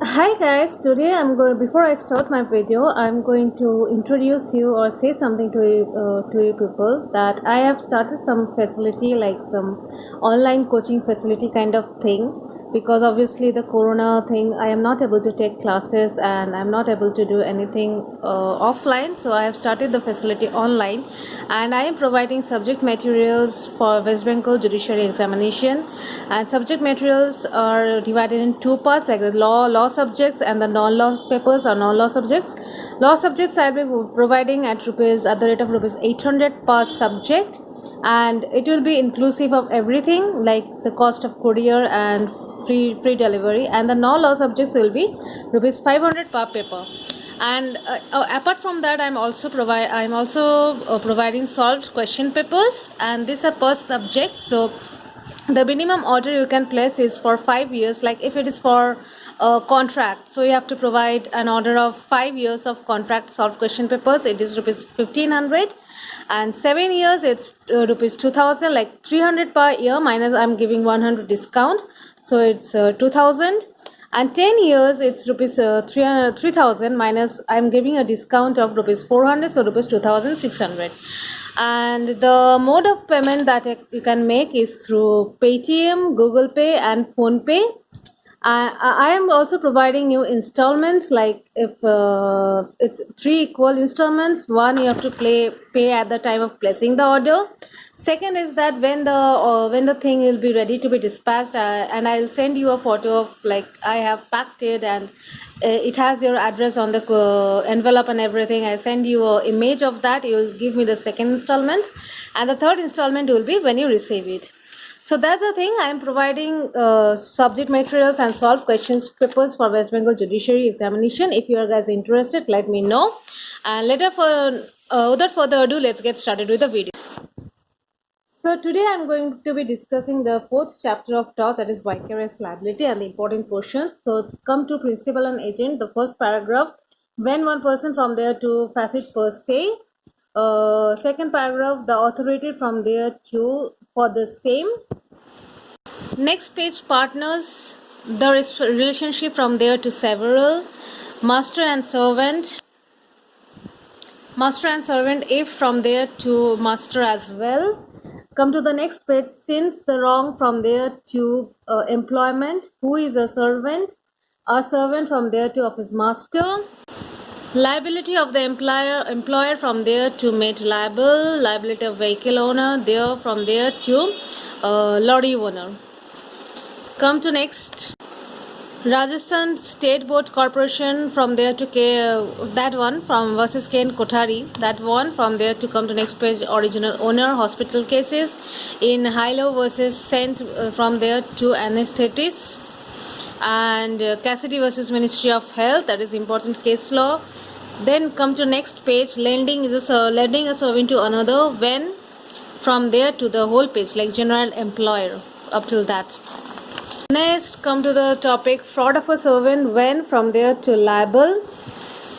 Hi guys, today before I start my video, I'm going to introduce you or say something to you people that I have started some facility like some online coaching facility kind of thing, because obviously the corona thing I am not able to take classes and I'm not able to do anything offline, so I have started the facility online and I am providing subject materials for West Bengal judiciary examination, and subject materials are divided in two parts, like the law subjects and the non-law papers or non-law subjects. Law subjects I will be providing at the rate of rupees 800 per subject, and it will be inclusive of everything like the cost of courier and free delivery, and the non-law subjects will be rupees 500 per paper. And apart from that, I'm also providing solved question papers, and these are per subject. So the minimum order you can place is for 5 years. Like if it is for a contract, so you have to provide an order of 5 years of contract solved question papers. It is rupees 1500, and 7 years it's rupees 2000, like 300 per year minus I'm giving 100 discount, so it's 2000. And 10 years it's rupees 3000 minus I'm giving a discount of rupees 400, so rupees 2600. And the mode of payment that you can make is through Paytm, Google Pay and Phone Pay. I am also providing you installments, like if it's 3 equal installments. One, you have to pay at the time of placing the order. Second is that when the thing will be ready to be dispatched, and I'll send you a photo of like I have packed it, and it has your address on the envelope and everything. I send you an image of that. You will give me the second installment, and the third installment will be when you receive it. So that's the thing. I am providing subject materials and solved questions papers for West Bengal judiciary examination. If you are guys interested, let me know. And without further ado, let's get started with the video. So today I'm going to be discussing the fourth chapter of TOR, that is vicarious liability, and the important portions. So come to principal and agent, the first paragraph, when one person from there to facet per se. Second paragraph, the authority from there to for the same. Next page, partners, the relationship from there to several. Master and servant if from there to master as well. Come to the next page, since the wrong from there to employment, who is a servant from there to of his master. Liability of the employer from there to made liable. Liability of vehicle owner there from there to lorry owner. Come to next, Rajasthan State Board Corporation from there to that one from versus K and Kothari, that one from there to come to next page, original owner hospital cases in Hilo versus Saint from there to anesthetists, and Cassidy versus Ministry of Health, that is important case law. Then come to next page, lending a servant to another, when from there to the whole page, like general employer up till that. Next, come to the topic fraud of a servant, when from there to liable.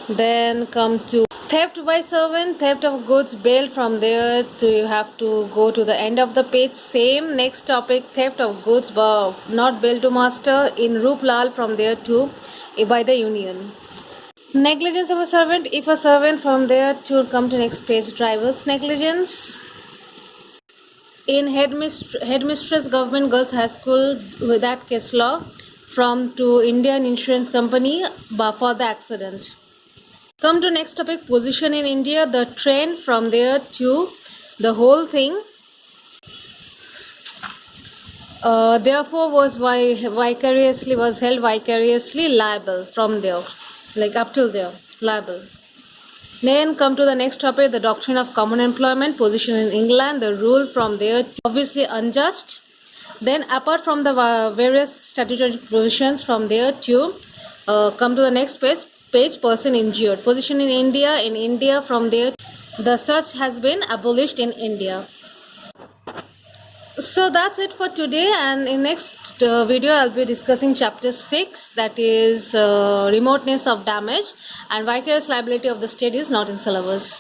Then come to theft by servant, theft of goods bailed, from there to you have to go to the end of the page. Same next topic, theft of goods but not bailed to master in Ruplal, from there to by the union. Negligence of a servant, if a servant from there to come to next page, driver's negligence. In headmistress government girls high school, with that case law from to Indian insurance company for the accident. Come to next topic, position in India, the train from there to the whole thing. Therefore was held vicariously liable from there, like up till there, liable. Then come to the next topic, the doctrine of common employment, position in England, the rule from there, obviously unjust. Then apart from the various statutory provisions from there to come to the next page, person injured, position in India from there, the such has been abolished in India. So that's it for today, and in next video I'll be discussing chapter 6, that is remoteness of damage, and vicarious liability of the state is not in syllabus.